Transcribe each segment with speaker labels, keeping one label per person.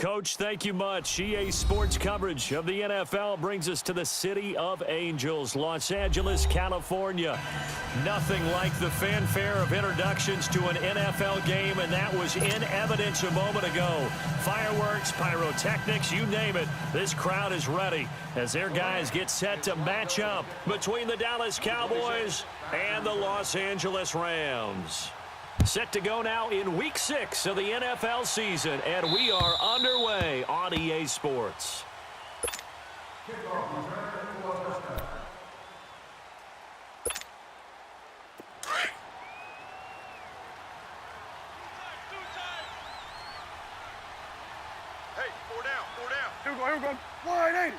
Speaker 1: Coach, thank you much. EA Sports coverage of the NFL brings us to the City of Angels, Los Angeles, California. Nothing like the fanfare of introductions to an NFL game, and that was in evidence a moment ago. Fireworks, pyrotechnics, you name it. This crowd is ready as their guys get set to match up between the Dallas Cowboys and the Los Angeles Rams. Set to go now in Week 6 of the NFL season, and we are underway on EA Sports.
Speaker 2: Hey, 4 down, 4 down. Here we go. 180.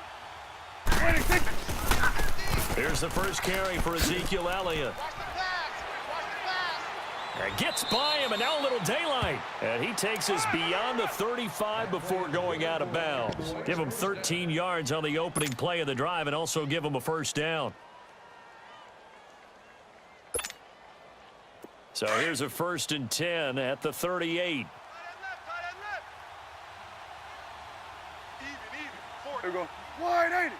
Speaker 1: Here's the first carry for Ezekiel Elliott. Gets by him, and now a little daylight. And he takes us beyond the 35 before going out of bounds. Give him 13 yards on the opening play of the drive and also give him a first down. So here's a 1st and 10 at the 38.
Speaker 2: Here we go. 180.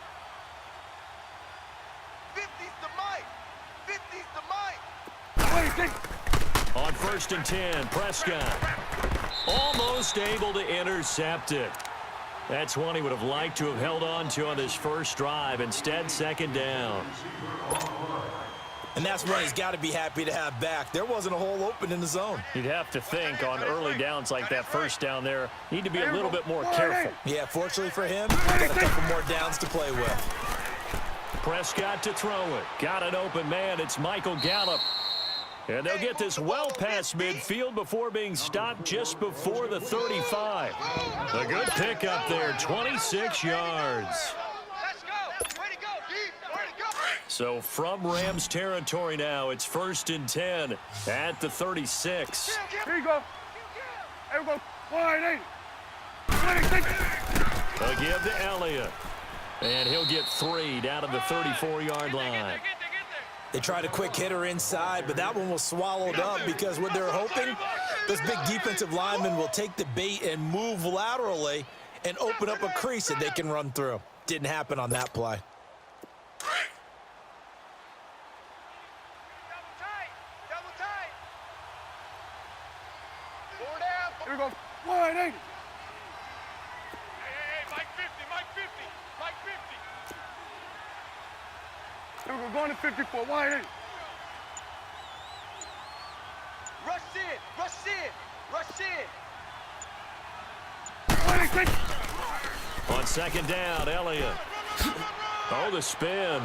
Speaker 2: 50's the mic. 50's the mic.
Speaker 1: On 1st and 10, Prescott almost able to intercept it. That's one he would have liked to have held on to on this first drive. Instead, 2nd down.
Speaker 3: And that's one he's got to be happy to have back. There wasn't a hole open in the zone.
Speaker 1: You'd have to think on early downs like that first down there, need to be a little bit more careful.
Speaker 3: Yeah, fortunately for him, got a couple more downs to play with.
Speaker 1: Prescott to throw it. Got an open man. It's Michael Gallup. And they'll get this well past midfield before being stopped just before the 35. A good pickup there, 26 yards. So from Rams territory now, it's 1st and 10 at the 36.
Speaker 2: Here you go. Here we go. 180.
Speaker 1: A give to Elliott. And he'll get 3 down to the 34-yard line.
Speaker 3: They tried a quick hitter inside, but that one was swallowed up because what they're hoping, this big defensive lineman will take the bait and move laterally and open up a crease that they can run through. Didn't happen on that play.
Speaker 2: Double tight. 4 down. Here we go. 180. Hey, Mike 50, Mike 50, Mike 50. Here we go, going to 54, 180. Rush in, rush in, rush in. 180.
Speaker 1: On 2nd down, Elliott. Oh, the spin.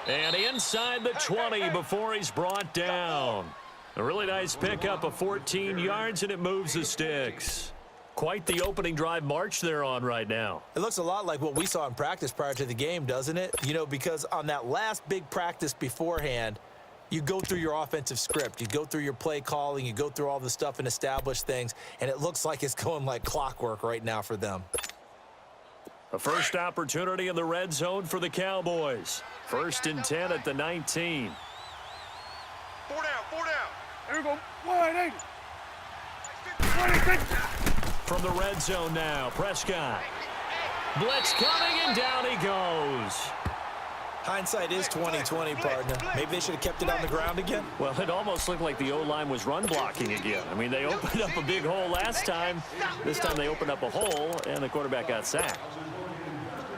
Speaker 1: And inside the 20 before he's brought down. A really nice pickup of 14 yards, and it moves the sticks. Quite the opening drive march they're on right now.
Speaker 3: It looks a lot like what we saw in practice prior to the game, doesn't it? You know, because on that last big practice beforehand, you go through your offensive script. You go through your play calling. You go through all the stuff and establish things. And it looks like it's going like clockwork right now for them.
Speaker 1: A first opportunity in the red zone for the Cowboys. 1st and 10 at the 19.
Speaker 2: 4 down, 4 down. Here we go. 180. 180.
Speaker 1: From the red zone now, Prescott. Blitz coming, and down he goes.
Speaker 3: Hindsight is 20/20, partner. Maybe they should have kept it on the ground again.
Speaker 1: Well, it almost looked like the O-line was run blocking again. I mean, they opened up a big hole last time. This time they opened up a hole, and the quarterback got sacked.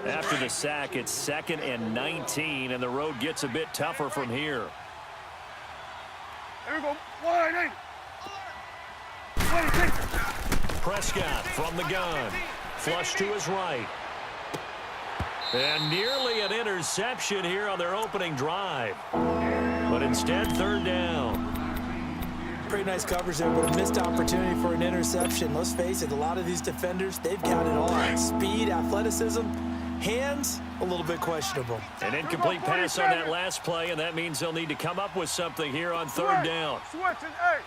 Speaker 1: After the sack, it's 2nd and 19, and the road gets a bit tougher from here.
Speaker 2: Here we go. 180. 180.
Speaker 1: Prescott from the gun. Flush to his right. And nearly an interception here on their opening drive. But instead, 3rd down.
Speaker 3: Pretty nice coverage there, but a missed opportunity for an interception. Let's face it, a lot of these defenders, they've got it all. Speed, athleticism, hands, a little bit questionable.
Speaker 1: An incomplete pass on that last play, and that means they'll need to come up with something here on 3rd down.
Speaker 2: Switch it, hey.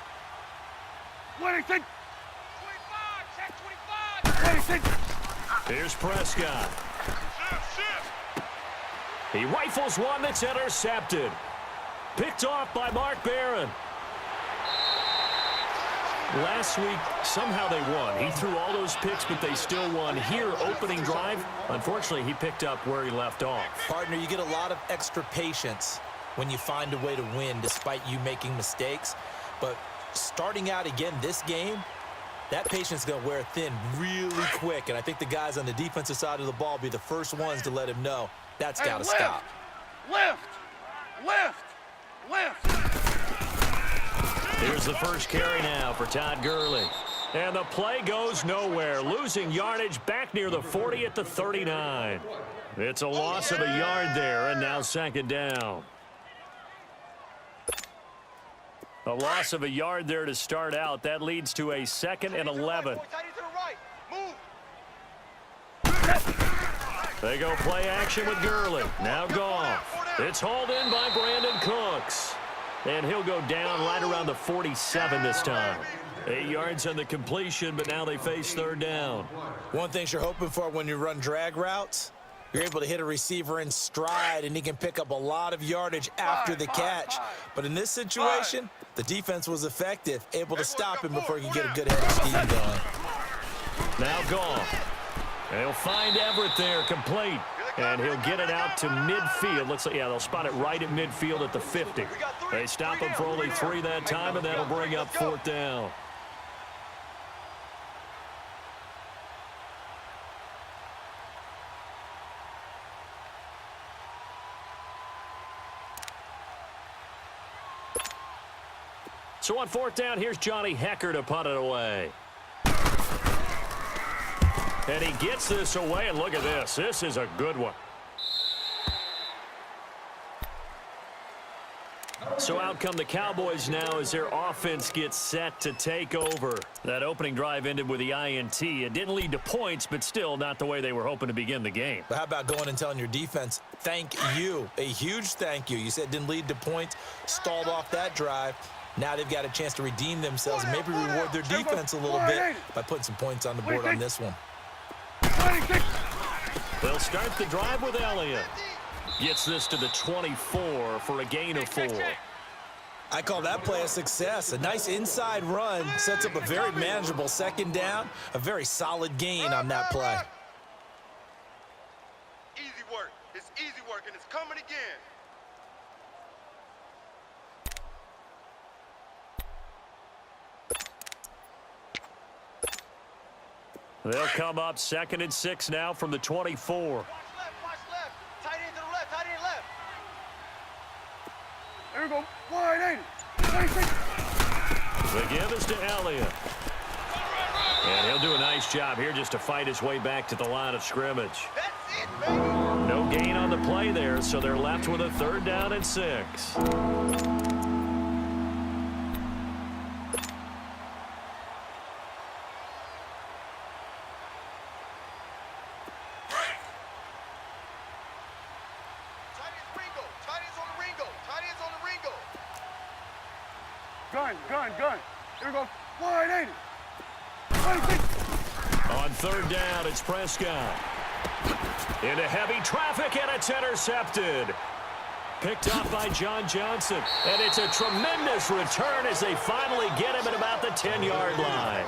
Speaker 2: 26. 25, check 25.
Speaker 1: Here's Prescott. He rifles one that's intercepted. Picked off by Mark Barron. Last week, somehow they won. He threw all those picks, but they still won. Here, opening drive, unfortunately, he picked up where he left off.
Speaker 3: Partner, you get a lot of extra patience when you find a way to win despite you making mistakes. But starting out again this game, that patience is going to wear thin really quick. And I think the guys on the defensive side of the ball be the first ones to let him know that's got to stop.
Speaker 2: Left! Left! Left!
Speaker 1: Here's the first carry now for Todd Gurley. And the play goes nowhere, losing yardage back near the 40 at the 39. It's a loss of a yard there, and now second down. A loss of a yard there to start out. That leads to a 2nd and 11. They go play action with Gurley. Now Goff. It's hauled in by Brandon Cooks. And he'll go down right around the 47 this time. 8 yards on the completion, but now they face third down.
Speaker 3: One thing you're hoping for when you run drag routes, you're able to hit a receiver in stride, and he can pick up a lot of yardage after the catch. But in this situation, the defense was effective, able to stop him before he could get a good head of steam going.
Speaker 1: Now Goff. They'll find Everett there, complete. And he'll get it out to midfield. Looks like, yeah, they'll spot it right at midfield at the 50. They stop him for only 3 that time, and that'll bring up fourth down. So on fourth down, here's Johnny Hecker to punt it away. And he gets this away, and look at this. This is a good one. So out come the Cowboys now as their offense gets set to take over. That opening drive ended with the INT. It didn't lead to points, but still not the way they were hoping to begin the game.
Speaker 3: But how about going and telling your defense, thank you, a huge thank you. You said it didn't lead to points, stalled off that drive. Now they've got a chance to redeem themselves and maybe reward their defense a little bit by putting some points on the board on this one.
Speaker 1: They'll start the drive with Elliott. Gets this to the 24 for a gain of 4.
Speaker 3: I call that play a success. A nice inside run sets up a very manageable second down. A very solid gain on that play.
Speaker 2: Easy work. It's easy work, and it's coming again.
Speaker 1: They'll come up 2nd and 6 now from the 24.
Speaker 2: Watch left. Tight end to the left, tight end left. There we go. Wide 80.
Speaker 1: The give is to Elliott. And he'll do a nice job here just to fight his way back to the line of scrimmage.
Speaker 2: That's it, baby.
Speaker 1: No gain on the play there, so they're left with a 3rd down and 6.
Speaker 2: Gun. Here we go. Wide 80.
Speaker 1: On 3rd down, it's Prescott. Into heavy traffic, and it's intercepted. Picked up by John Johnson. And it's a tremendous return as they finally get him at about the 10-yard line.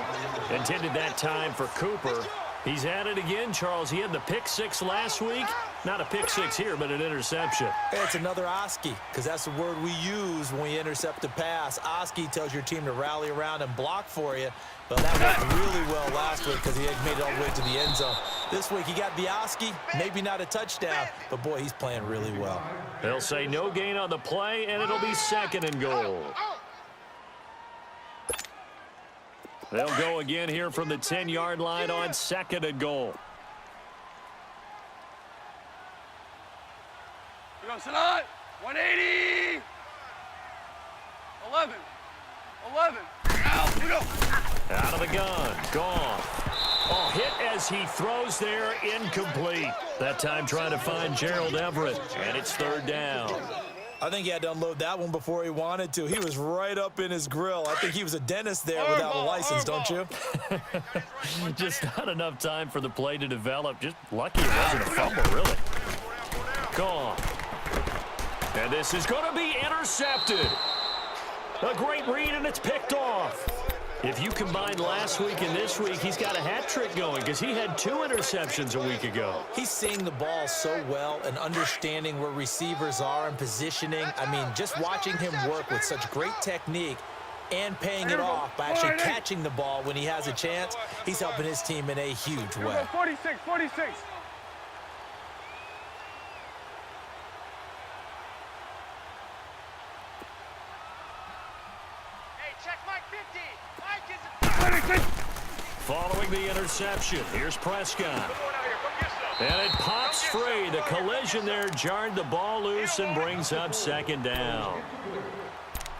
Speaker 1: Intended that time for Cooper. He's at it again, Charles. He had the pick 6 last week. Not a pick 6 here, but an interception.
Speaker 3: It's another Oski, because that's the word we use when we intercept a pass. Oski tells your team to rally around and block for you. But that went really well last week because he had made it all the way to the end zone. This week he got the Oski, maybe not a touchdown, but boy, he's playing really well.
Speaker 1: They'll say no gain on the play, and it'll be 2nd and goal. They'll go again here from the 10-yard line on 2nd and goal.
Speaker 2: We go, Salah. 180. 11. Out. We go.
Speaker 1: Out of the gun. Gone. Oh, hit as he throws there, incomplete. That time trying to find Gerald Everett, and it's 3rd down.
Speaker 3: I think he had to unload that one before he wanted to. He was right up in his grill. I think he was a dentist there without a license, don't you?
Speaker 1: Just not enough time for the play to develop. Just lucky it wasn't a fumble, really. Gone. And this is going to be intercepted. A great read, and it's picked off. If you combine last week and this week, he's got a hat trick going because he had 2 interceptions a week ago.
Speaker 3: He's seeing the ball so well and understanding where receivers are and positioning. I mean, just watching him work with such great technique and paying it off by actually catching the ball when he has a chance, he's helping his team in a huge way.
Speaker 2: 46, 46.
Speaker 1: Following the interception, here's Prescott. And it pops free. The collision there jarred the ball loose and brings up 2nd down.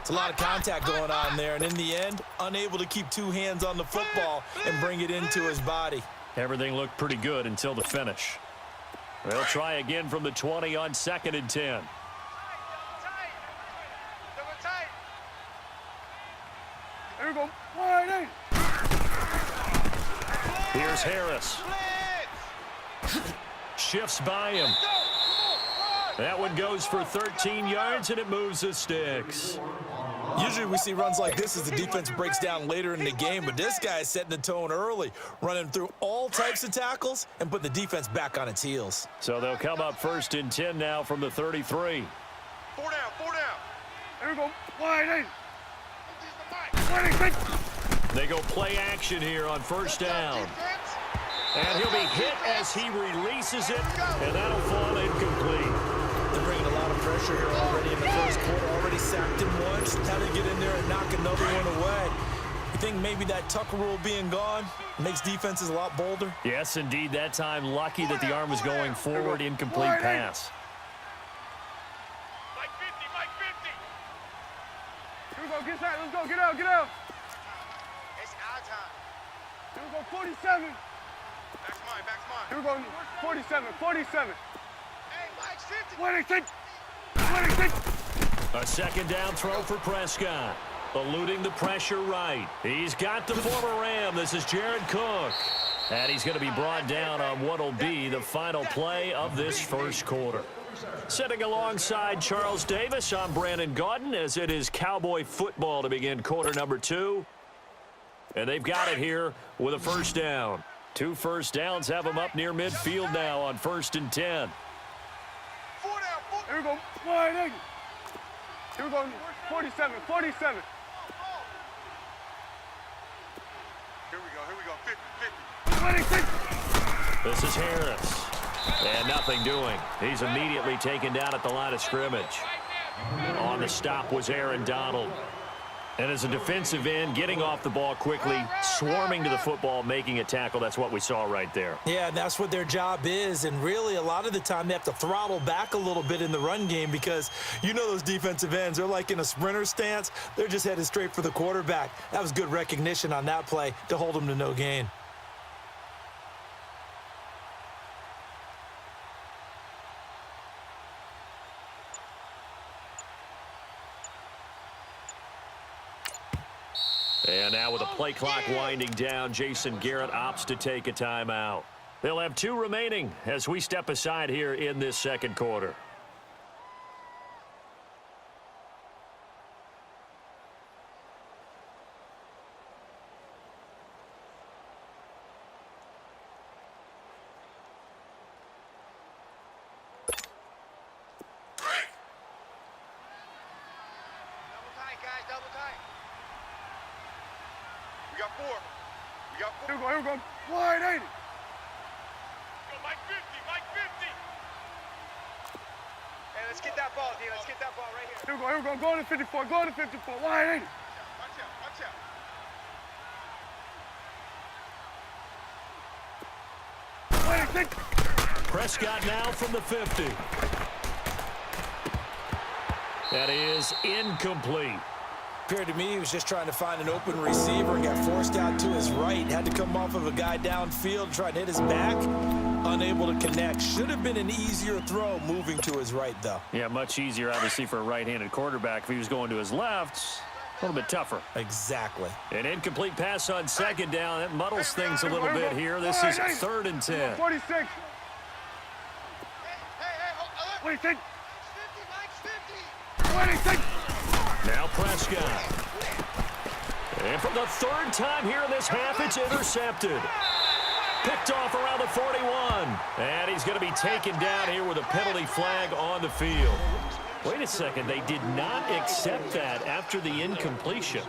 Speaker 3: It's a lot of contact going on there, and in the end, unable to keep 2 hands on the football and bring it into his body.
Speaker 1: Everything looked pretty good until the finish. They'll try again from the 20 on 2nd and 10.
Speaker 2: Here we go. Wide.
Speaker 1: Here's Harris. Shifts by him. That one goes for 13 yards, and it moves the sticks.
Speaker 3: Usually we see runs like this as the defense breaks down later in the game, but this guy is setting the tone early, running through all types of tackles and putting the defense back on its heels.
Speaker 1: So they'll come up 1st and 10 now from the 33.
Speaker 2: 4 down. Here we go. Wide.
Speaker 1: They go play action here on 1st down. And he'll be hit as he releases it, and that'll fall incomplete.
Speaker 3: They're bringing a lot of pressure here already in the first quarter. Already sacked him once. Now they get in there and knock another one away. You think maybe that Tucker rule being gone makes defenses a lot bolder?
Speaker 1: Yes, indeed. That time, lucky that the arm was going forward. Incomplete pass.
Speaker 2: Mike 50. Here we go. Get that. Let's go. Get out. It's our time. Here we go. 47. Back's mine. Here we go. 47. Hey, Mike's 50. 26.
Speaker 1: A 2nd down throw for Prescott. Eluding the pressure right. He's got the former Ram. This is Jared Cook. And he's going to be brought down on what will be the final play of this first quarter. Sitting alongside Charles Davis, I'm Brandon Gaudin as it is Cowboy football to begin quarter number 2. And they've got it here with a 1st down. 2 first downs have them up near midfield now on 1st and 10.
Speaker 2: 4 down. Here we go. Wide. Here we go. 47. Here we go. 50. 26.
Speaker 1: This is Harris. And nothing doing. He's immediately taken down at the line of scrimmage. On the stop was Aaron Donald. And as a defensive end, getting off the ball quickly, swarming to the football, making a tackle. That's what we saw right there.
Speaker 3: Yeah, and that's what their job is. And really, a lot of the time, they have to throttle back a little bit in the run game because you know those defensive ends, they're like in a sprinter stance. They're just headed straight for the quarterback. That was good recognition on that play to hold them to no gain.
Speaker 1: And now with the play clock winding down, Jason Garrett opts to take a timeout. They'll have 2 remaining as we step aside here in this second quarter.
Speaker 2: Here we go. Wide 80. Mike 50. Hey, let's get that ball, D. Let's get that ball right here. Here we go. Go to 54. Wide 80. Watch out. Wait,
Speaker 1: Prescott now from the 50. That is incomplete.
Speaker 3: Appeared to me he was just trying to find an open receiver and got forced out to his right. Had to come off of a guy downfield, try to hit his back. Unable to connect. Should have been an easier throw moving to his right, though.
Speaker 1: Yeah, much easier, obviously, for a right-handed quarterback. If he was going to his left, a little bit tougher.
Speaker 3: Exactly.
Speaker 1: An incomplete pass on 2nd down. That muddles things a little bit here. This is 3rd and 10.
Speaker 2: 46. Wait, 26.
Speaker 1: Now Prescott. And for the third time here in this half, it's intercepted. Picked off around the 41. And he's going to be taken down here with a penalty flag on the field. Wait a second. They did not accept that after the incompletion.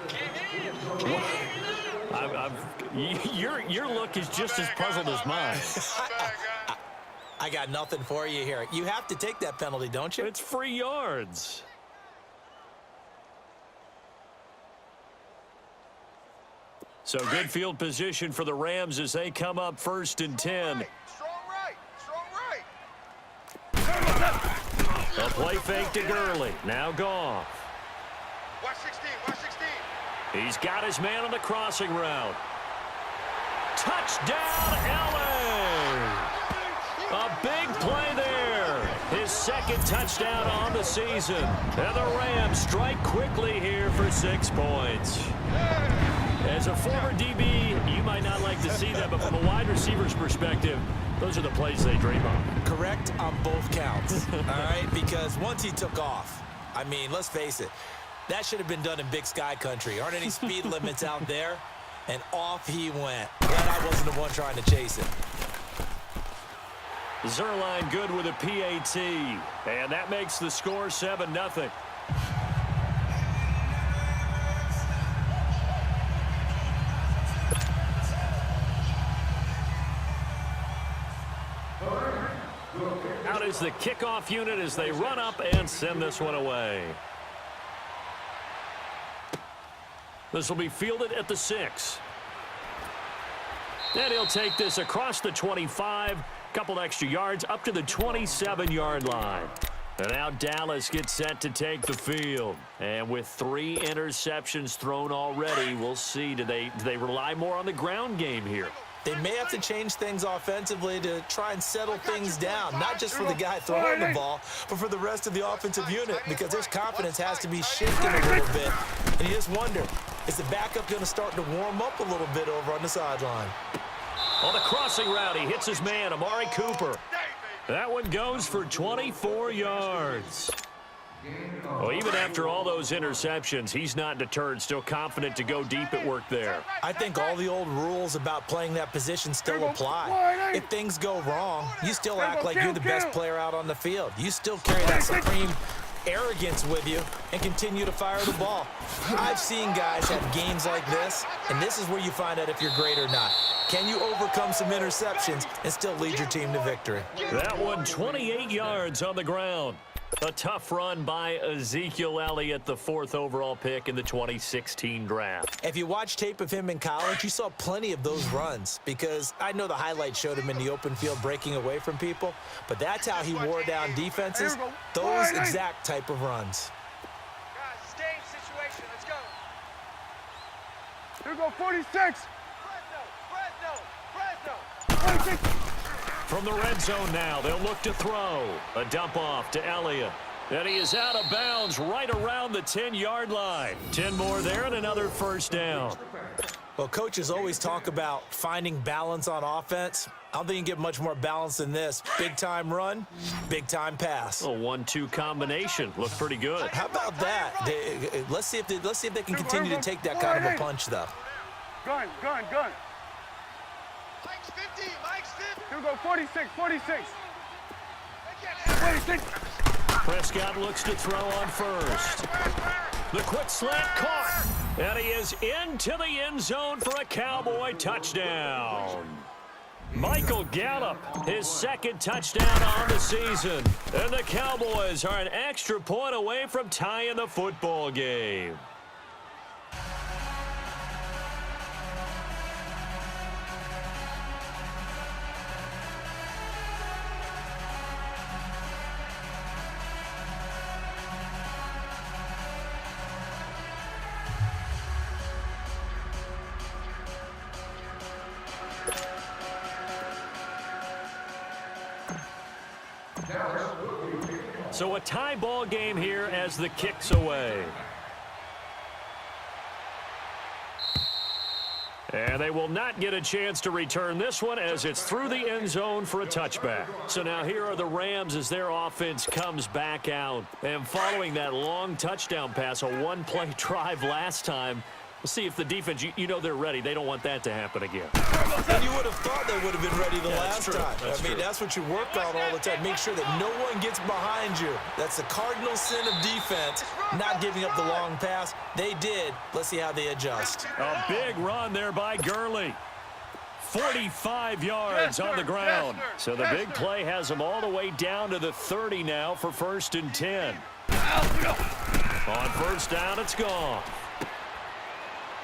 Speaker 1: Your look is just as puzzled as mine.
Speaker 3: I got nothing for you here. You have to take that penalty, don't you?
Speaker 1: It's free yards. So good field position for the Rams as they come up 1st and 10.
Speaker 2: Strong right. Strong right.
Speaker 1: A play fake to Gurley. Now Goff.
Speaker 2: Watch 16. Watch 16.
Speaker 1: He's got his man on the crossing route. Touchdown, LA! A big play there. His second touchdown on the season. And the Rams strike quickly here for 6 points. As a former DB, you might not like to see that, but from a wide receiver's perspective, those are the plays they dream of.
Speaker 3: Correct on both counts, all right? Because once he took off, I mean, let's face it, that should have been done in Big Sky country. Aren't any speed limits out there? And off he went. Glad I wasn't the one trying to chase it.
Speaker 1: Zerline good with a PAT, and that makes the score 7-0. Out is the kickoff unit as they run up and send this one away. This will be fielded at the 6. And he'll take this across the 25, couple extra yards up to the 27-yard line. And now Dallas gets set to take the field. And with 3 interceptions thrown already, we'll see. Do they rely more on the ground game here?
Speaker 3: They may have to change things offensively to try and settle things down, not just for the guy throwing the ball, but for the rest of the offensive unit, because their confidence has to be shifting a little bit. And you just wonder, is the backup going to start to warm up a little bit over on the sideline?
Speaker 1: On the crossing route, he hits his man, Amari Cooper. That one goes for 24 yards. Well, even after all those interceptions, he's not deterred, still confident to go deep at work there.
Speaker 3: I think all the old rules about playing that position still apply. If things go wrong, you still act like you're the best player out on the field. You still carry that supreme arrogance with you and continue to fire the ball. I've seen guys have games like this, and this is where you find out if you're great or not. Can you overcome some interceptions and still lead your team to victory?
Speaker 1: That one 28 yards on the ground. A tough run by Ezekiel Elliott, the 4th overall pick in the 2016 draft.
Speaker 3: If you watch tape of him in college, you saw plenty of those runs, because I know the highlights showed him in the open field breaking away from people, but that's how he wore down defenses, those exact type of runs.
Speaker 2: Guys, it's game situation. Let's go. Here we go, 46. Fresno. 46.
Speaker 1: From the red zone now, they'll look to throw. A dump off to Elliott. And he is out of bounds right around the 10-yard line. 10 more there and another first down.
Speaker 3: Well, coaches always talk about finding balance on offense. I don't think you can get much more balance than this. Big-time run, big-time pass.
Speaker 1: A 1-2 combination. Looked pretty good.
Speaker 3: How about that? Let's see if they can continue to take that kind of a punch, though.
Speaker 2: Gun. Mike's 50. Here we go, 46. 46.
Speaker 1: Prescott looks to throw on first. The quick slant caught. And he is into the end zone for a Cowboy touchdown. Michael Gallup, his 2nd touchdown on the season. And the Cowboys are an extra point away from tying the football game. So a tie ball game here as the kick's away. And they will not get a chance to return this one as it's through the end zone for a touchback. So now here are the Rams as their offense comes back out. And following that long touchdown pass, a 1-play drive last time, We'll see if the defense, you know they're ready. They don't want that to happen again.
Speaker 3: And you would have thought they would have been ready the last time.
Speaker 1: That's true.
Speaker 3: That's what you work on all the time. Make sure that no one gets behind you. That's the cardinal sin of defense, not giving up the long pass. They did. Let's see how they adjust.
Speaker 1: A big run there by Gurley. 45 yards on the ground. So the big play has him all the way down to the 30 now for 1st and 10. On first down, it's gone.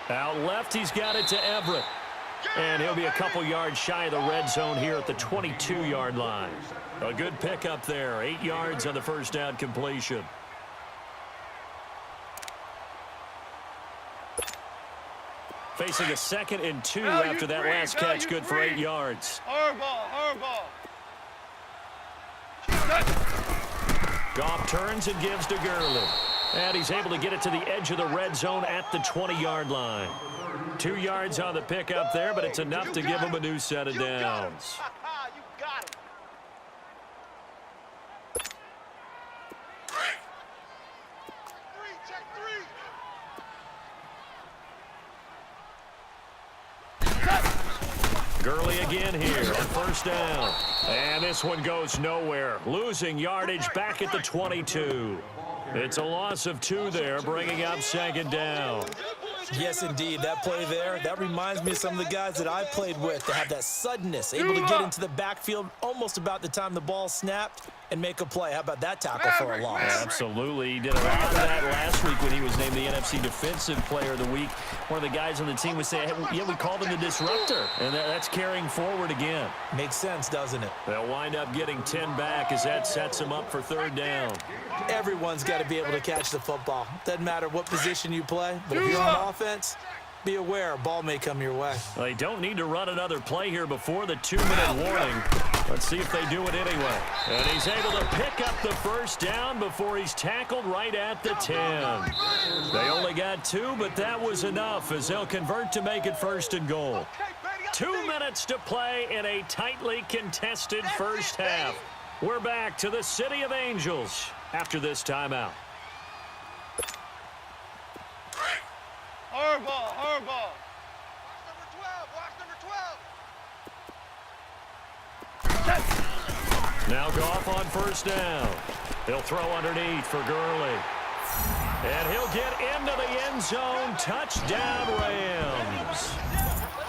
Speaker 1: Out left, he's got it to Everett. And he'll be a couple yards shy of the red zone here at the 22-yard line. A good pickup there. 8 yards on the first down completion. Facing a 2nd and 2 after that last catch. Good for 8 yards.
Speaker 2: Hard ball.
Speaker 1: Goff turns and gives to Gurley. And he's able to get it to the edge of the red zone at the 20-yard line. 2 yards on the pickup there, but it's enough to give him a new set of downs.
Speaker 2: You got him. Check three.
Speaker 1: Gurley again here on first down. And this one goes nowhere. Losing yardage back at the 22. It's a loss of 2 there, bringing up 2nd down.
Speaker 3: Yes, indeed. That play there, that reminds me of some of the guys that I played with to have that suddenness, able to get into the backfield almost about the time the ball snapped and make a play. How about that tackle for a loss?
Speaker 1: Absolutely. He did a lot of that last week when he was named the NFC Defensive Player of the Week. One of the guys on the team would say, hey, yeah, we called him the disruptor. And that's carrying forward again.
Speaker 3: Makes sense, doesn't it?
Speaker 1: They'll wind up getting 10 back as that sets him up for 3rd down.
Speaker 3: Everyone's got to be able to catch the football. Doesn't matter what position you play, but if you're on offense, be aware a ball may come your way.
Speaker 1: Well, they don't need to run another play here before the 2-minute warning. Let's see if they do it anyway. And he's able to pick up the first down before he's tackled right at the 10. They only got 2, but that was enough as they'll convert to make it 1st and goal. 2 minutes to play in a tightly contested first half. We're back to the City of Angels after this timeout.
Speaker 2: Hard ball. Watch number 12.
Speaker 1: Now Goff on first down. He'll throw underneath for Gurley. And he'll get into the end zone. Touchdown, Rams.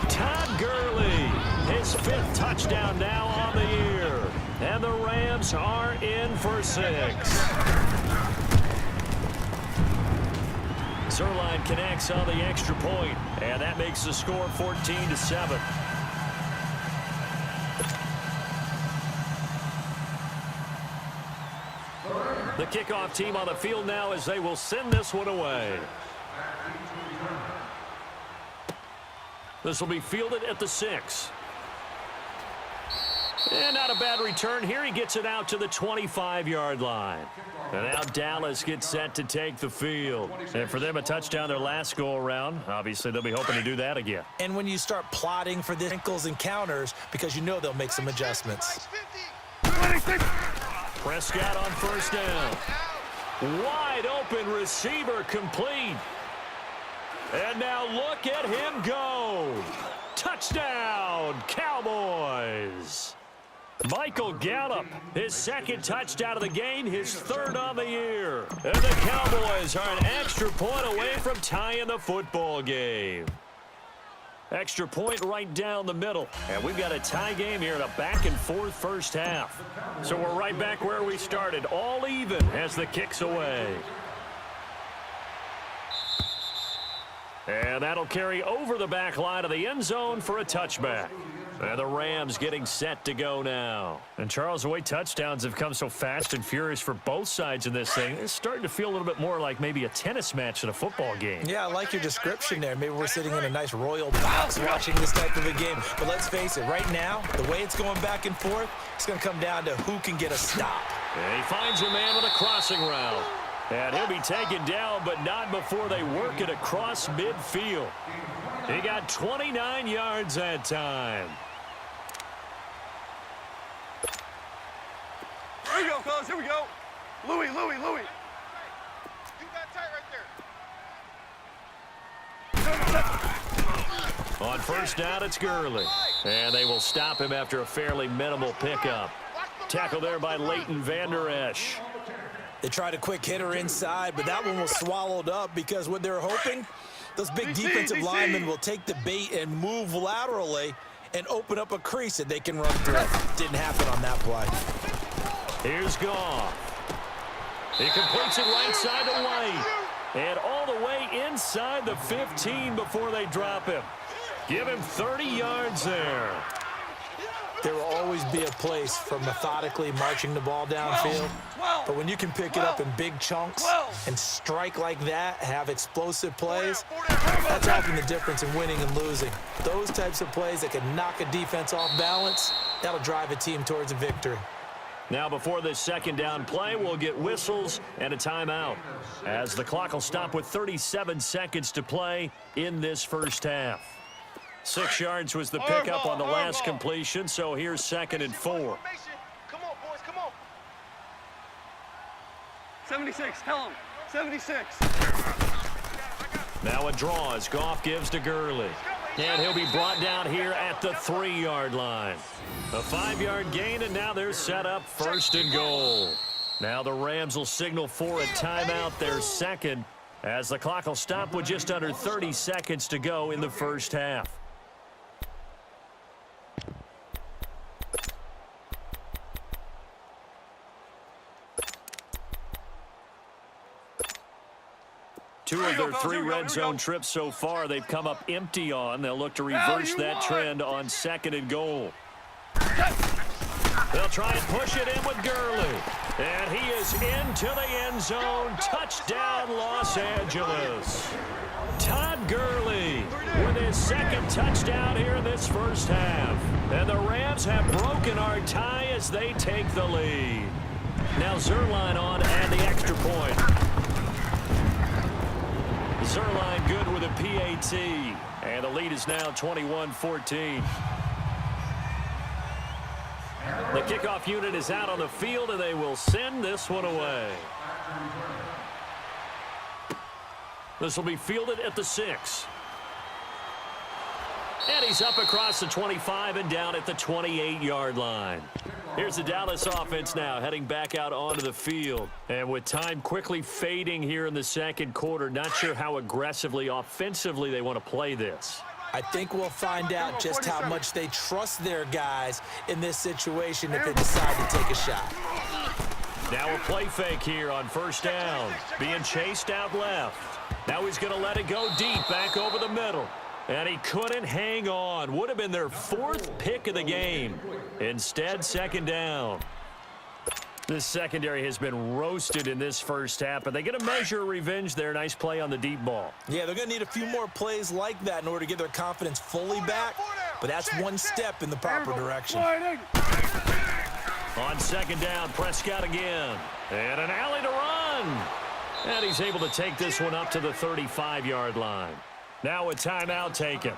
Speaker 1: Todd Gurley, his 5th touchdown now on the year. And the Rams are in for 6. Zerline connects on the extra point, and that makes the score 14-7. The kickoff team on the field now as they will send this one away. This will be fielded at the 6. And not a bad return here. He gets it out to the 25-yard line. And now Dallas gets set to take the field. And for them, a touchdown their last go-around. Obviously, they'll be hoping to do that again.
Speaker 3: And when you start plotting for the wrinkles and counters, because you know they'll make some adjustments.
Speaker 1: Prescott on first down. Wide open receiver complete. And now look at him go. Touchdown, Cowboys. Michael Gallup, his 2nd touchdown of the game, his 3rd on the year. And the Cowboys are an extra point away from tying the football game. Extra point right down the middle. And we've got a tie game here in a back-and-forth first half. So we're right back where we started, all even as the kick's away. And that'll carry over the back line of the end zone for a touchback. And the Rams getting set to go now. And, Charles, the way touchdowns have come so fast and furious for both sides in this thing, it's starting to feel a little bit more like maybe a tennis match than a football game.
Speaker 3: Yeah, I like your description there. Maybe we're sitting in a nice royal box watching this type of a game. But let's face it, right now, the way it's going back and forth, it's going to come down to who can get a stop.
Speaker 1: And he finds a man with a crossing route. And he'll be taken down, but not before they work it across midfield. He got 29 yards that time.
Speaker 2: Here we go, fellas. Here we go. Louis. You got tight right there.
Speaker 1: On first down, it's Gurley. And they will stop him after a fairly minimal pickup. Tackle there by Leighton Vander Esch.
Speaker 3: They tried a quick hitter inside, but that one was swallowed up because what they're hoping, those big defensive linemen will take the bait and move laterally and open up a crease that they can run through. Didn't happen on that play.
Speaker 1: Here's Goff. He completes it right side to White. And all the way inside the 15 before they drop him. Give him 30 yards there.
Speaker 3: There will always be a place for methodically marching the ball downfield. But when you can pick it up in big chunks and strike like that, have explosive plays, that's often the difference in winning and losing. Those types of plays that can knock a defense off balance, that'll drive a team towards a victory.
Speaker 1: Now before this second down play, we'll get whistles and a timeout, as the clock will stop with 37 seconds to play in this first half. 6 yards was the pickup on the last completion, so here's 2nd and 4.
Speaker 2: Come on, boys, come on. 76, tell him. 76.
Speaker 1: Now a draw as Goff gives to Gurley. And he'll be brought down here at the 3-yard line. A 5-yard gain, and now they're set up 1st and goal. Now the Rams will signal for a timeout, their second, as the clock will stop with just under 30 seconds to go in the first half. Two of their 3 red zone trips so far, they've come up empty on. They'll look to reverse that trend on 2nd and goal. They'll try and push it in with Gurley. And he is into the end zone. Touchdown, Los Angeles. Todd Gurley with his 2nd touchdown here in this first half. And the Rams have broken our tie as they take the lead. Now Zerline on and the extra point. Zerline good with a PAT, and the lead is now 21-14. The kickoff unit is out on the field, and they will send this one away. This will be fielded at the 6. And he's up across the 25 and down at the 28-yard line. Here's the Dallas offense now heading back out onto the field. And with time quickly fading here in the second quarter, not sure how aggressively, offensively they want to play this.
Speaker 3: I think we'll find out just how much they trust their guys in this situation if they decide to take a shot.
Speaker 1: Now a play fake here on first down. Being chased out left. Now he's going to let it go deep back over the middle. And he couldn't hang on. Would have been their 4th pick of the game. Instead, 2nd down. This secondary has been roasted in this first half, but they get a measure of revenge there. Nice play on the deep ball.
Speaker 3: Yeah, they're going to need a few more plays like that in order to get their confidence fully back, but that's one step in the proper direction.
Speaker 1: On 2nd down, Prescott again. And an alley to run. And he's able to take this one up to the 35-yard line. Now a timeout taken.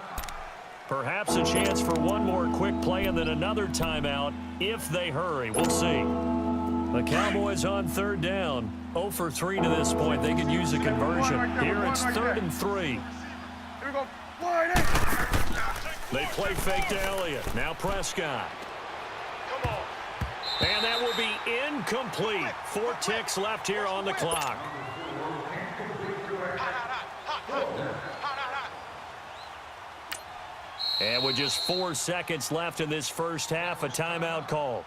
Speaker 1: Perhaps a chance for one more quick play and then another timeout if they hurry. We'll see. The Cowboys on 3rd down. 0 for 3 to this point. They could use a conversion. Here it's 3rd and 3.
Speaker 2: Here we go.
Speaker 1: They play fake to Elliott. Now Prescott.
Speaker 2: Come on.
Speaker 1: And that will be incomplete. 4 ticks left here on the clock. And with just 4 seconds left in this first half, a timeout call.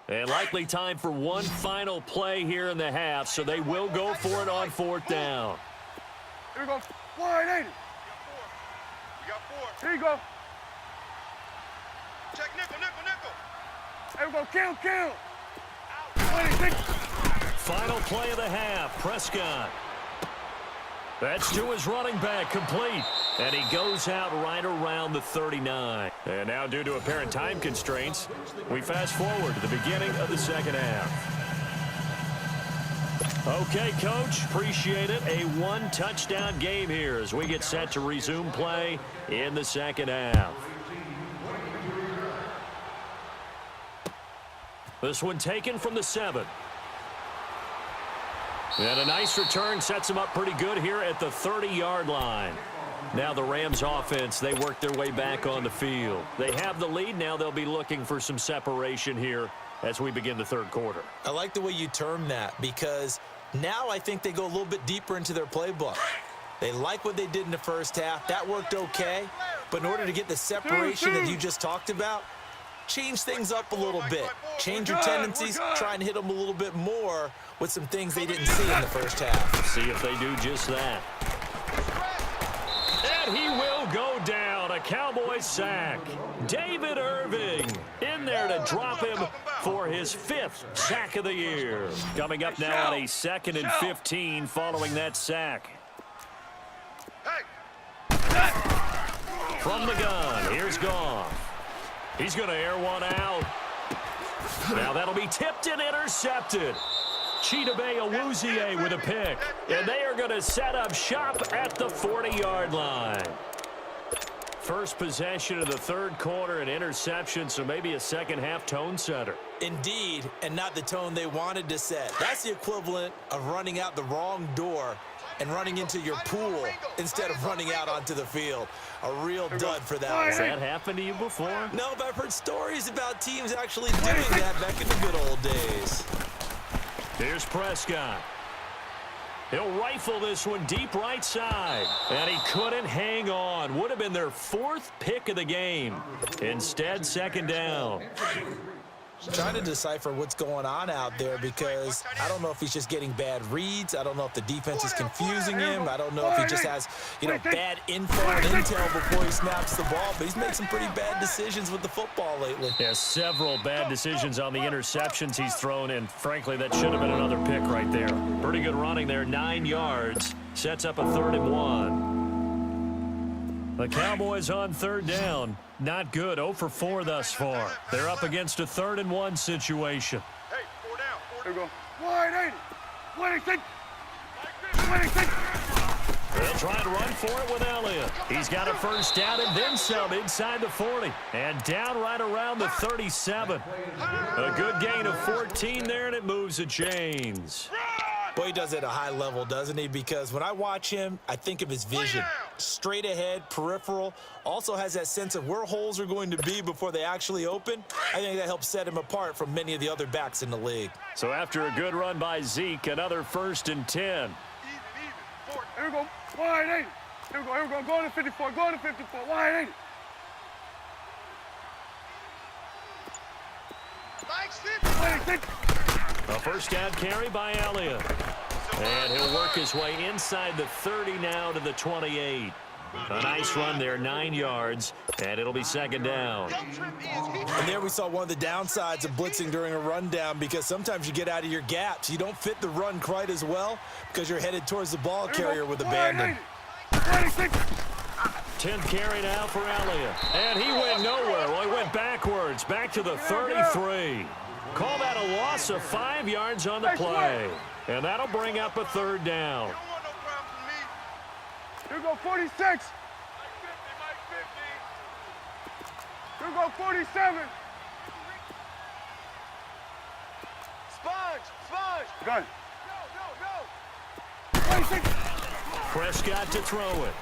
Speaker 1: And likely time for one final play here in the half, so they will go for it on 4th down.
Speaker 2: Here we go. Wide 80. We got 4. Here you go. Check nickel. Here we go. Kill. 26.
Speaker 1: Final play of the half, Prescott. That's to his running back, complete. And he goes out right around the 39. And now, due to apparent time constraints, we fast forward to the beginning of the second half. Okay, Coach, appreciate it. A one-touchdown game here as we get set to resume play in the second half. This one taken from the 7. And a nice return sets them up pretty good here at the 30-yard line. Now the Rams offense, they work their way back on the field. They have the lead. Now they'll be looking for some separation here as we begin the third quarter.
Speaker 3: I like the way you term that because now I think they go a little bit deeper into their playbook. They like what they did in the first half. That worked okay. But in order to get the separation that you just talked about, change things up a little bit. Change your tendencies. Try and hit them a little bit more with some things they didn't see in the first half.
Speaker 1: See if they do just that. And he will go down. A Cowboys sack. David Irving in there to drop him for his 5th sack of the year. Coming up now on a 2nd and 15 following that sack. From the gun, here's Goff. He's going to air one out. Now that'll be tipped and intercepted. Chidobe Awuzie with a pick. And they are going to set up shop at the 40-yard line. First possession of the third quarter, an interception, so maybe a second-half tone setter.
Speaker 3: Indeed, and not the tone they wanted to set. That's the equivalent of running out the wrong door and running into your pool instead of running out onto the field. A real dud for that one.
Speaker 1: Has that happened to you before?
Speaker 3: No, but I've heard stories about teams actually doing that back in the good old days.
Speaker 1: Here's Prescott. He'll rifle this one deep right side. And he couldn't hang on. Would have been their 4th pick of the game. Instead, second down.
Speaker 3: Trying to decipher what's going on out there because I don't know if he's just getting bad reads. I don't know if the defense is confusing him. I don't know if he just has, bad info and intel before he snaps the ball. But he's made some pretty bad decisions with the football lately.
Speaker 1: Yeah, several bad decisions on the interceptions he's thrown, and frankly, that should have been another pick right there. Pretty good running there, 9 yards. Sets up a 3rd and 1. The Cowboys on 3rd down. Not good. 0 for 4 thus far. They're up against a 3rd and 1 situation.
Speaker 2: Hey, 4 down. Here we go. 180. 186. 186.
Speaker 1: They'll try and run for it with Elliott. He's got a first down and then some inside the 40. And down right around the 37. A good gain of 14 there, and it moves the chains.
Speaker 3: Boy, he does it at a high level, doesn't he? Because when I watch him, I think of his vision. Straight ahead, peripheral. Also has that sense of where holes are going to be before they actually open. I think that helps set him apart from many of the other backs in the league.
Speaker 1: So after a good run by Zeke, another 1st and 10.
Speaker 2: Here we go. 180. Here we go. Here we go. Go to 54. Go to 54. 180.
Speaker 1: A first down carry by Elliott. And he'll work his way inside the 30 now to the 28. A nice run there, 9 yards, and it'll be second down.
Speaker 3: And there we saw one of the downsides of blitzing during a rundown because sometimes you get out of your gaps. You don't fit the run quite as well because you're headed towards the ball carrier with abandon.
Speaker 1: 10th carry now for Elliott. And he went nowhere. Well, he went backwards, back to the 33. Call that a loss of 5 yards on the play. And that'll bring up a 3rd down.
Speaker 2: Here we go, 46. Here we go, 47. Sponge. Gun. Go. 26.
Speaker 1: Prescott to throw it.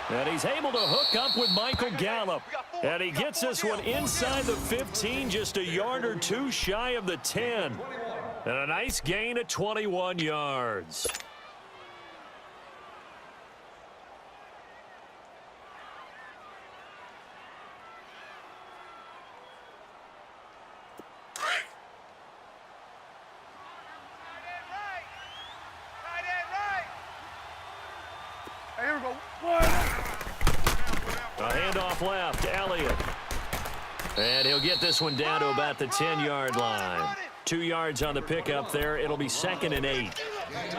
Speaker 1: And he's able to hook up with Michael Gallup. And he gets this one inside the 15, just a yard or 2 shy of the 10. And a nice gain of 21 yards.
Speaker 2: Hey, here we go.
Speaker 1: A handoff left, Elliott. And he'll get this one down to about the 10-yard line. 2 yards on the pickup there. It'll be 2nd and 8.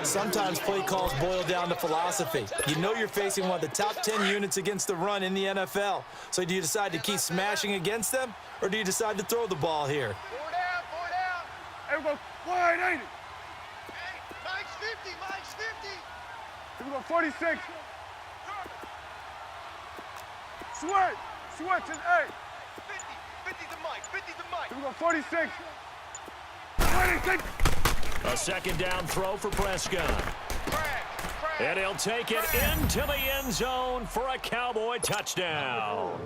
Speaker 3: Sometimes play calls boil down to philosophy. You know you're facing one of the top 10 units against the run in the NFL. So do you decide to keep smashing against them, or do you decide to throw the ball here?
Speaker 2: 4 down, 4 down. Hey, we go wide, ain't it? Hey, Mike's 50, Mike's 50. Here we go 46. Switch, and 8. 50 to Mike, 50 to Mike. Here we go 46. 26.
Speaker 1: A second down throw for Prescott. And he'll take it into the end zone for a Cowboy touchdown.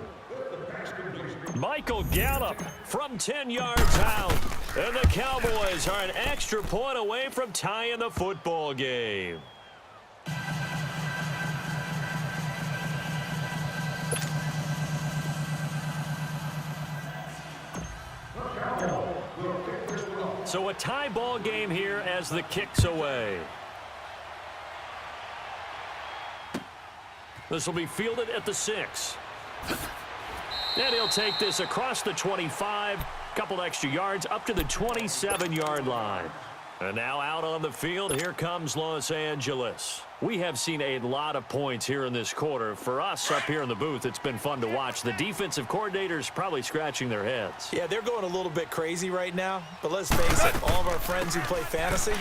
Speaker 1: Michael Gallup from 10 yards out. And the Cowboys are an extra point away from tying the football game. So a tie ball game here as the kick's away. This will be fielded at the 6. And he'll take this across the 25, couple extra yards up to the 27-yard line. And now out on the field, here comes Los Angeles. We have seen a lot of points here in this quarter. For us up here in the booth, it's been fun to watch. The defensive coordinators probably scratching their heads.
Speaker 3: Yeah, they're going a little bit crazy right now. But let's face it, all of our friends who play fantasy,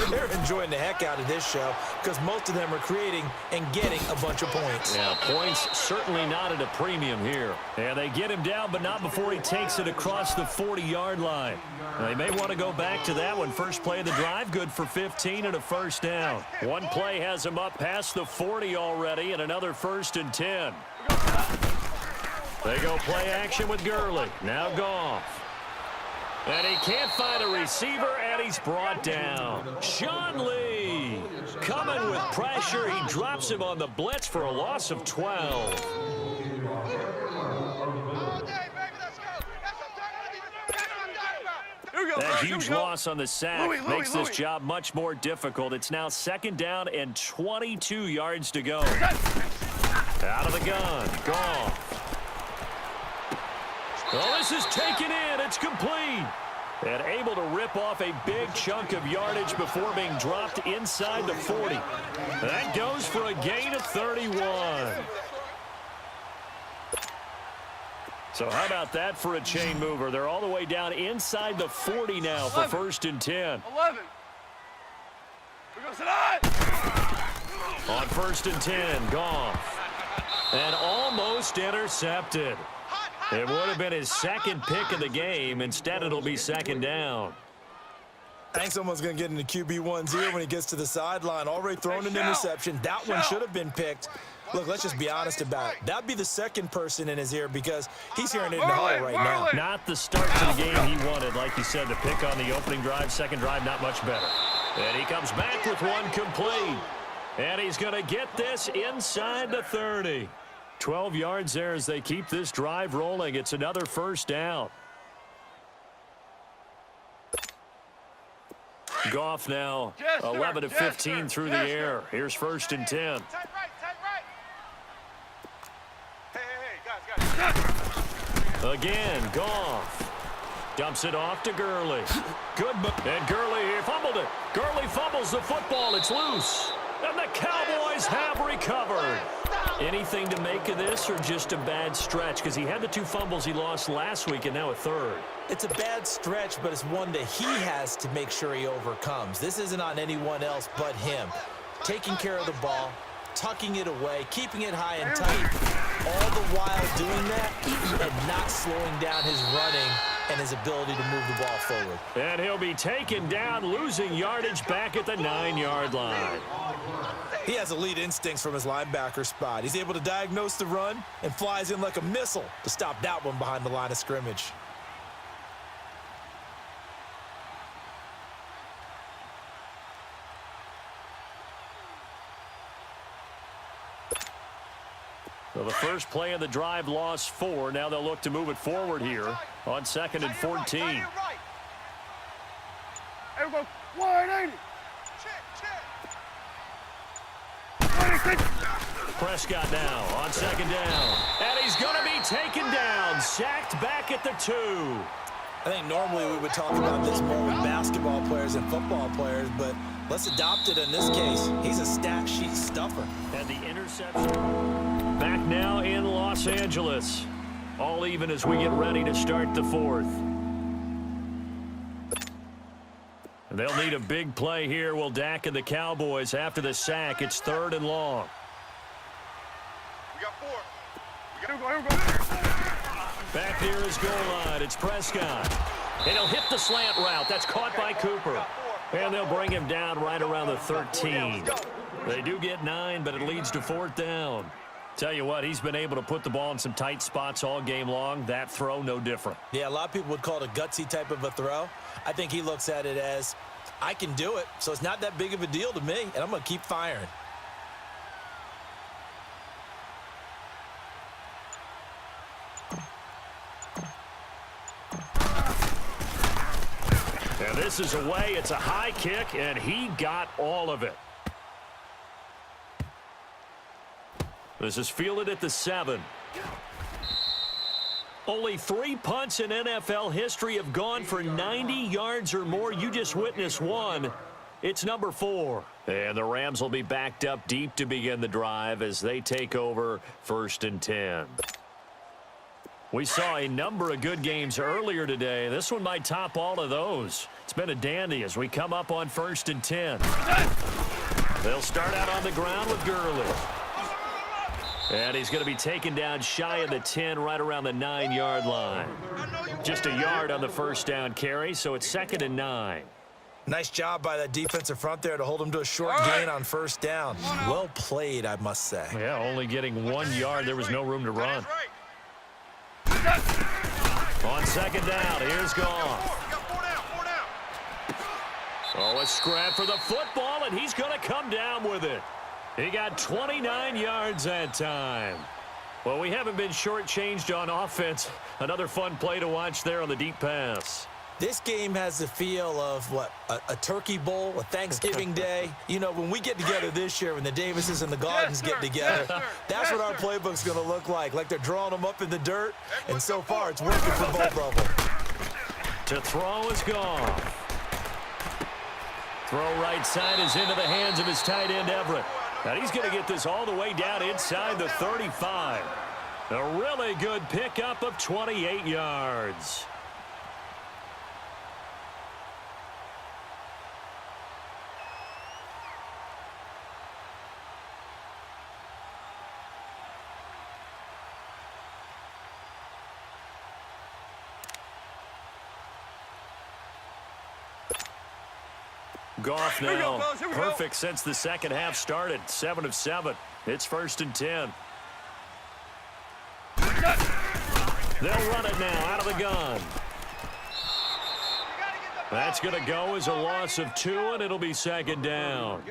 Speaker 3: they're enjoying the heck out of this show because most of them are creating and getting a bunch of points.
Speaker 1: Yeah, points certainly not at a premium here. And they get him down, but not before he takes it across the 40-yard line. Now, they may want to go back to that one. First play of the drive, good for 15 and a first down. One play has him up past the 40 already, and another 1st and 10. They go play action with Gurley. Now Goff. And he can't find a receiver, and he's brought down. Sean Lee coming with pressure. He drops him on the blitz for a loss of 12. That huge loss on the sack makes this job much more difficult. It's now 2nd down and 22 yards to go. Out of the gun. Goff. Oh, this is taken in. It's complete. And able to rip off a big chunk of yardage before being dropped inside the 40. That goes for a gain of 31. So how about that for a chain mover? They're all the way down inside the 40 now for 1st and 10.
Speaker 2: 11. We go tonight.
Speaker 1: On 1st and 10, Goff. And almost intercepted. It would have been his 2nd pick of the game. Instead, it'll be 2nd down.
Speaker 3: I think someone's going to get into QB1's ear when he gets to the sideline. Already thrown an interception. That one should have been picked. Look, let's just be honest about it. That'd be the 2nd person in his ear because he's hearing it in the hall right now.
Speaker 1: Not the start to the game he wanted, like you said, to pick on the opening drive. 2nd drive, not much better. And he comes back with one complete. And he's going to get this inside the 30. 12 yards there as they keep this drive rolling. It's another 1st down. Goff now 11 of 15 through the air. Here's 1st and 10. Again, Goff dumps it off to Gurley. Good, and Gurley here fumbled it. Gurley fumbles the football. It's loose. And the Cowboys have recovered. Anything to make of this or just a bad stretch? Because he had the 2 fumbles he lost last week and now a 3rd.
Speaker 3: It's a bad stretch, but it's one that he has to make sure he overcomes. This isn't on anyone else but him. Taking care of the ball, tucking it away, keeping it high and tight, all the while doing that and not slowing down his running and his ability to move the ball forward.
Speaker 1: And he'll be taken down, losing yardage back at the 9-yard line.
Speaker 3: He has elite instincts from his linebacker spot. He's able to diagnose the run and flies in like a missile to stop that one behind the line of scrimmage.
Speaker 1: So the first play of the drive lost 4. Now they'll look to move it forward here on 2nd and 14.
Speaker 2: Hey, we go 180.
Speaker 1: Prescott now on 2nd down. And he's going to be taken down, sacked back at the 2.
Speaker 3: I think normally we would talk about this more with basketball players and football players, but Let's adopt it in this case. He's a stat sheet stuffer.
Speaker 1: And the interception. Back now in Los Angeles. All even as we get ready to start the fourth. They'll need a big play here. Will Dak and the Cowboys after the sack. It's 3rd and long.
Speaker 2: We got 4. Here we go.
Speaker 1: Back near his goal line. It's Prescott. And he'll hit the slant route. That's caught by Cooper. And they'll bring him down right around the 13. They do get 9, but it leads to 4th down. Tell you what, he's been able to put the ball in some tight spots all game long. That throw, no different.
Speaker 3: Yeah, a lot of people would call it a gutsy type of a throw. I think he looks at it as, I can do it, so it's not that big of a deal to me, and I'm going to keep firing.
Speaker 1: And this is away. It's a high kick, and he got all of it. This is fielded at the 7. Only 3 punts in NFL history have gone for 90 yards or more. You just witnessed one. It's number 4. And the Rams will be backed up deep to begin the drive as they take over 1st and 10. We saw a number of good games earlier today. This one might top all of those. It's been a dandy as we come up on 1st and 10. They'll start out on the ground with Gurley. And he's going to be taken down shy of the 10, right around the 9-yard line. Just a yard on the first down carry, so it's 2nd and 9.
Speaker 3: Nice job by that defensive front there to hold him to a short gain on 1st down. Well played, I must say.
Speaker 1: Yeah, only getting 1 yard. There was no room to run. On 2nd down, here's Goff. Oh, a scrap for the football, and he's going to come down with it. He got 29 yards that time. Well, we haven't been shortchanged on offense. Another fun play to watch there on the deep pass.
Speaker 3: This game has the feel of, what, a turkey bowl, a Thanksgiving day. You know, when we get together this year, when the Davises and the Gardens get together, that's what our playbook's going to look like they're drawing them up in the dirt, and so far it's working for both of them.
Speaker 1: To throw is gone. Throw right side is into the hands of his tight end, Everett. And he's going to get this all the way down inside the 35. A really good pickup of 28 yards. Goff now, perfect since the second half started. 7 of 7. It's 1st and 10. They'll run it now out of the gun. That's going to go as a loss of 2, and it'll be 2nd down.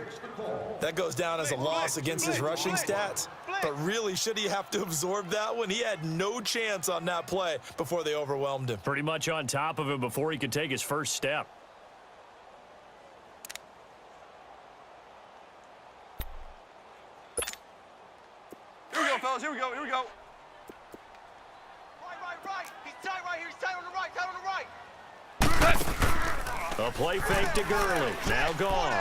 Speaker 3: That goes down as a loss against his rushing stats. But really, should he have to absorb that one? He had no chance on that play before they overwhelmed him.
Speaker 1: Pretty much on top of him before he could take his first step.
Speaker 2: Fellas, here we go.
Speaker 4: Right. He's tight right here. He's tight on the right.
Speaker 1: A play fake to Gurley. Now gone.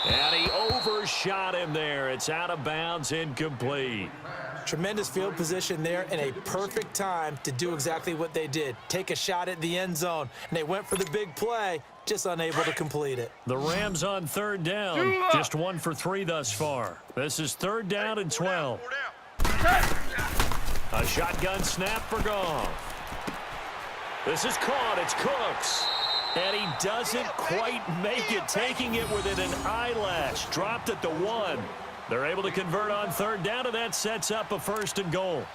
Speaker 1: And he overshot him there. It's out of bounds, incomplete.
Speaker 3: Tremendous field position there and a perfect time to do exactly what they did. Take a shot at the end zone. And they went for the big play, just unable to complete it.
Speaker 1: The Rams on 3rd down. Just 1 for 3 thus far. This is 3rd down and 12. A shotgun snap for Goff. This is caught. It's Cooks. And he doesn't quite make it, taking it within an eyelash. Dropped at the 1. They're able to convert on 3rd down, and that sets up a 1st and goal.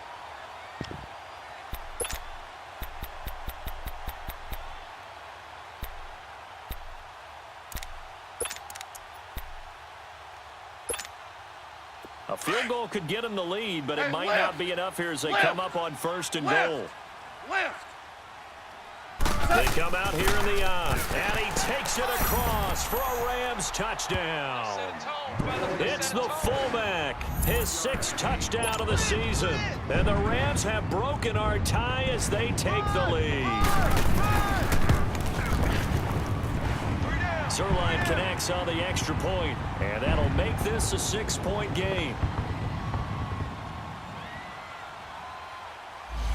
Speaker 1: A field goal could get him the lead, but it might not be enough here as they come up on 1st and goal. They come out here in the eye, and he takes it across for a Rams touchdown. It's the fullback, his 6th touchdown of the season. And the Rams have broken our tie as they take the lead. Zerline connects on the extra point, and that'll make this a 6-point game.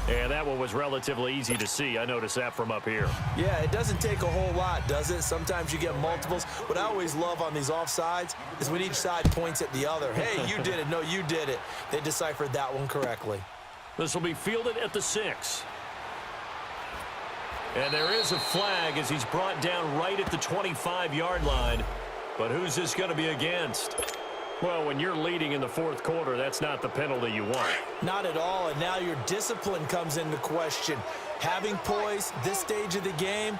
Speaker 1: And that one was relatively easy to see. I noticed that from up here.
Speaker 3: Yeah, it doesn't take a whole lot, does it? Sometimes you get multiples. What I always love on these offsides is when each side points at the other. Hey, you did it. No, you did it. They deciphered that one correctly.
Speaker 1: This will be fielded at the 6. And there is a flag as he's brought down right at the 25-yard line. But who's this going to be against? Well, when you're leading in the fourth quarter, that's not the penalty you want.
Speaker 3: Not at all, and now your discipline comes into question. Having poise this stage of the game,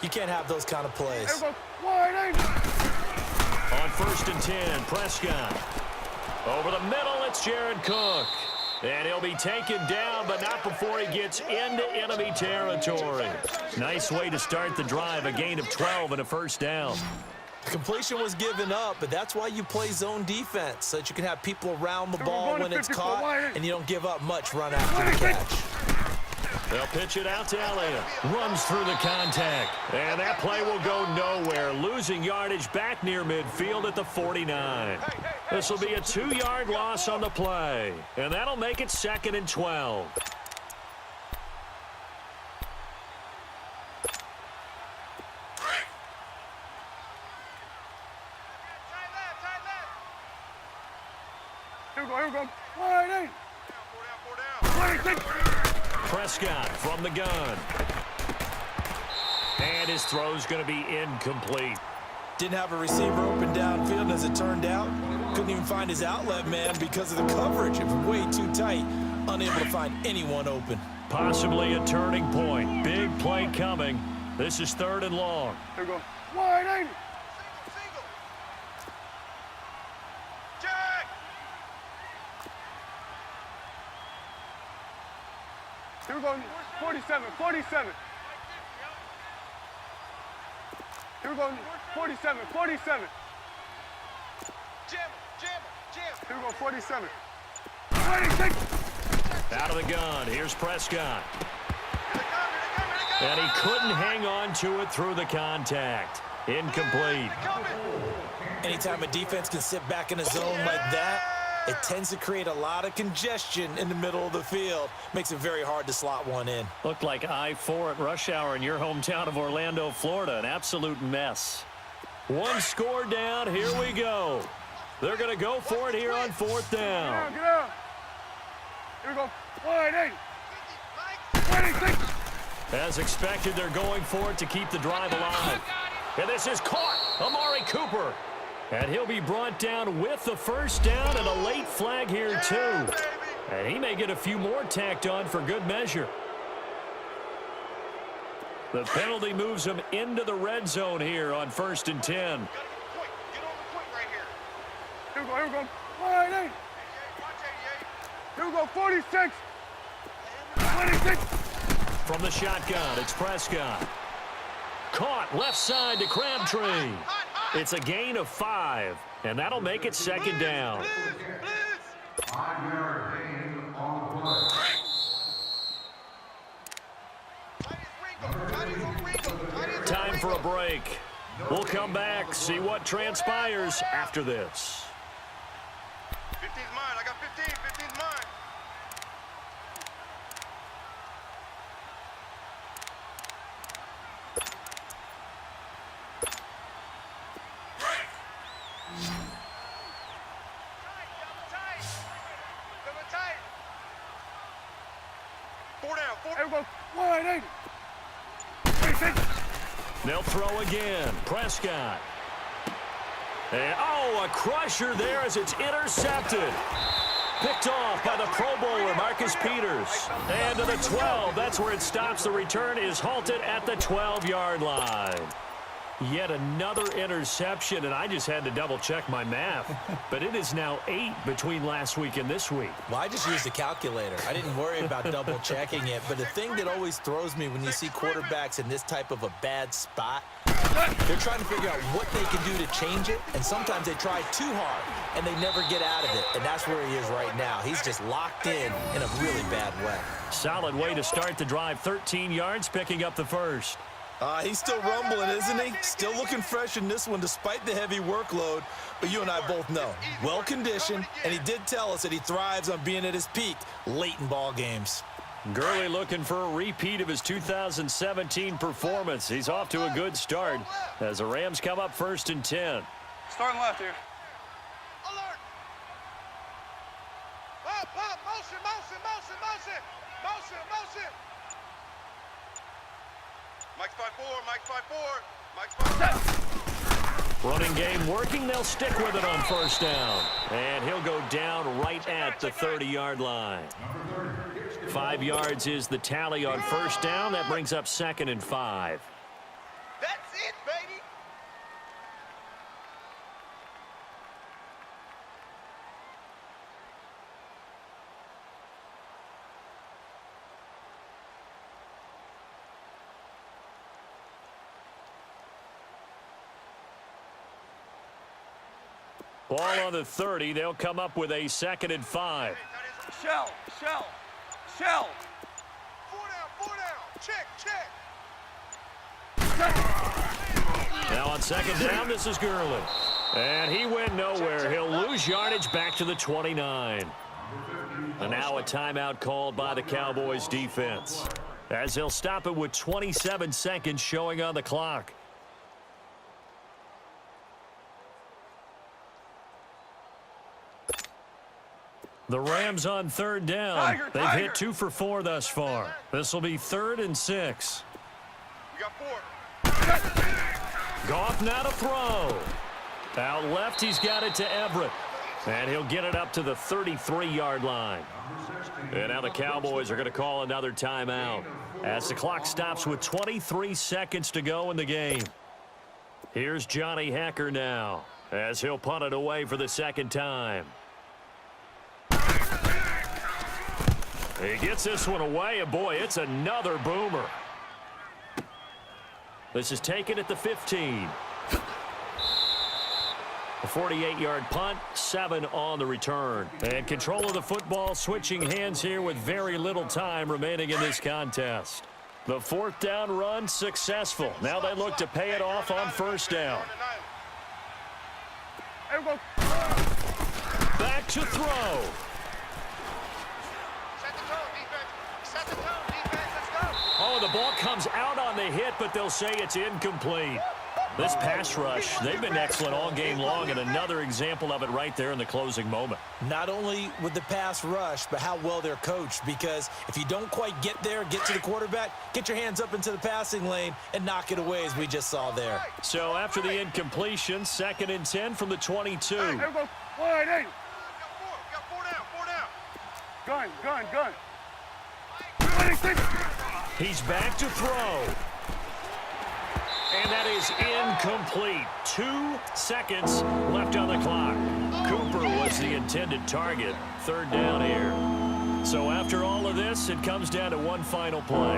Speaker 3: you can't have those kind of plays.
Speaker 1: On 1st and 10, Prescott. Over the middle, it's Jared Cook. And he'll be taken down, but not before he gets into enemy territory. Nice way to start the drive, a gain of 12 and a first down.
Speaker 3: Completion was given up, but that's why you play zone defense, so that you can have people around the ball when it's caught, and you don't give up much run after the catch.
Speaker 1: They'll pitch it out to Elliott. Runs through the contact, and that play will go nowhere. Losing yardage back near midfield at the 49. This will be a 2-yard loss on the play, and that'll make it 2nd and 12.
Speaker 2: Here we go.
Speaker 1: Prescott from the gun. And his throw's going to be incomplete.
Speaker 3: Didn't have a receiver open downfield, and as it turned out, couldn't even find his outlet man because of the coverage. It was way too tight, unable to find anyone open.
Speaker 1: Possibly a turning point. Big play coming. This is 3rd and long.
Speaker 2: Here we go. Wide eight. Here we go, 47. Here we go, 47. Jam. Here we go, 47. 26.
Speaker 1: Out of the gun, here's Prescott. And he couldn't hang on to it through the contact. Incomplete.
Speaker 3: Anytime a defense can sit back in a zone like that, it tends to create a lot of congestion in the middle of the field. Makes it very hard to slot one in.
Speaker 1: Looked like I-4 at rush hour in your hometown of Orlando, Florida. An absolute mess. 1 score down. Here we go. They're going to go for it here on 4th down.
Speaker 2: Get out. Here we go. Wide eight. 26.
Speaker 1: As expected, they're going for it to keep the drive alive. And this is caught. Amari Cooper. And he'll be brought down with the first down and a late flag here, too. And he may get a few more tacked on for good measure. The penalty moves him into the red zone here on 1st and 10.
Speaker 2: Get on the point right here. Here we go. Wide eight. Here we go, 46. 26.
Speaker 1: From the shotgun, it's Prescott. Caught left side to Crabtree. It's a gain of 5, and that'll make it 2nd down. Time for a break. We'll come back, see what transpires after this.
Speaker 2: 15's mine. I got 15. 15's mine. Here we go. Wide eight. 26.
Speaker 1: They'll throw again. Prescott. And, a crusher there as it's intercepted. Picked off by the Pro Bowler, Marcus Peters. And to the 12. That's where it stops. The return is halted at the 12-yard line. Yet another interception, and I just had to double-check my math. But it is now 8 between last week and this week.
Speaker 3: Well, I just used a calculator. I didn't worry about double-checking it. But the thing that always throws me when you see quarterbacks in this type of a bad spot, they're trying to figure out what they can do to change it, and sometimes they try too hard, and they never get out of it. And that's where he is right now. He's just locked in a really bad way.
Speaker 1: Solid way to start the drive. 13 yards, picking up the first.
Speaker 3: He's still rumbling, isn't he? Still looking fresh in this one despite the heavy workload. But you and I both know, well-conditioned, and he did tell us that he thrives on being at his peak late in ball games.
Speaker 1: Gurley looking for a repeat of his 2017 performance. He's off to a good start as the Rams come up 1st and 10.
Speaker 2: Starting left here.
Speaker 4: Alert! Pop, pop, motion, motion, motion, motion, motion, motion. Mike's 5-4, Mike's 5-4, Mike's 5-4.
Speaker 1: Running game working. They'll stick with it on 1st down. And he'll go down right at the 30-yard line. 5 yards is the tally on 1st down. That brings up 2nd and 5.
Speaker 4: That's it, baby.
Speaker 1: Ball on the 30. They'll come up with a 2nd and 5.
Speaker 2: Shell, shell, shell.
Speaker 4: 4 down, check, check.
Speaker 1: Now on 2nd down, this is Gurley. And he went nowhere. He'll lose yardage back to the 29. And now a timeout called by the Cowboys defense, as he'll stop it with 27 seconds showing on the clock. The Rams on 3rd down. They've hit 2 for 4 thus far. This will be 3rd and 6.
Speaker 4: We got 4.
Speaker 1: Goff now to throw. Out left, he's got it to Everett. And he'll get it up to the 33-yard line. And now the Cowboys are going to call another timeout as the clock stops with 23 seconds to go in the game. Here's Johnny Hekker now as he'll punt it away for the 2nd time. He gets this one away, and boy, it's another boomer. This is taken at the 15. A 48-yard punt, 7 on the return. And control of the football switching hands here with very little time remaining in this contest. The 4th down run successful. Now they look to pay it off on 1st down. Back to throw. Oh, the ball comes out on the hit, but they'll say it's incomplete. This pass rush, they've been excellent all game long, and another example of it right there in the closing moment.
Speaker 3: Not only with the pass rush, but how well they're coached, because if you don't quite get there, get to the quarterback, get your hands up into the passing lane and knock it away, as we just saw there.
Speaker 1: So after the incompletion, 2nd and 10 from the 22.
Speaker 2: Hey, here we go. 180.
Speaker 4: Got 4 down, 4 down.
Speaker 2: Gun. 26.
Speaker 1: He's back to throw. And that is incomplete. 2 seconds left on the clock. Cooper was the intended target. 3rd down here. So after all of this, it comes down to one final play.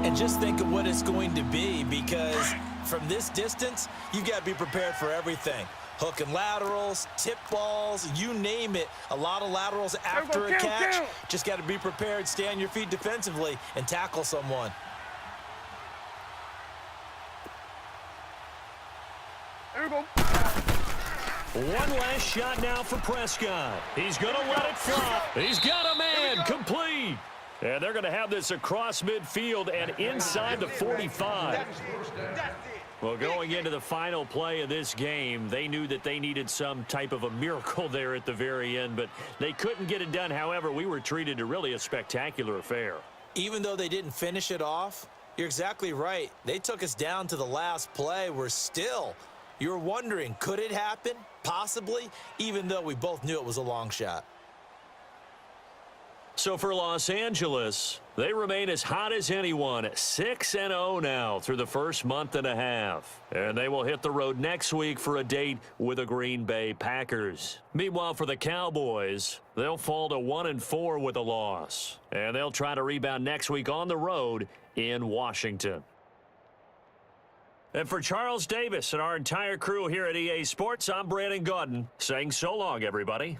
Speaker 3: And just think of what it's going to be, because from this distance, you've got to be prepared for everything. Hook and laterals, tip balls, you name it. A lot of laterals after a catch. Just got to be prepared, stay on your feet defensively, and tackle someone.
Speaker 2: Here we go.
Speaker 1: One last shot now for Prescott. He's going to let it fly. He's got a man, complete. And they're going to have this across midfield and inside the 45. Well, going into the final play of this game, they knew that they needed some type of a miracle there at the very end, but they couldn't get it done. However, we were treated to really a spectacular affair.
Speaker 3: Even though they didn't finish it off, you're exactly right. They took us down to the last play. We're still, you're wondering, could it happen? Possibly, even though we both knew it was a long shot.
Speaker 1: So for Los Angeles, they remain as hot as anyone, 6-0 now through the first month and a half. And they will hit the road next week for a date with the Green Bay Packers. Meanwhile, for the Cowboys, they'll fall to 1-4 with a loss. And they'll try to rebound next week on the road in Washington. And for Charles Davis and our entire crew here at EA Sports, I'm Brandon Gaudin saying so long, everybody.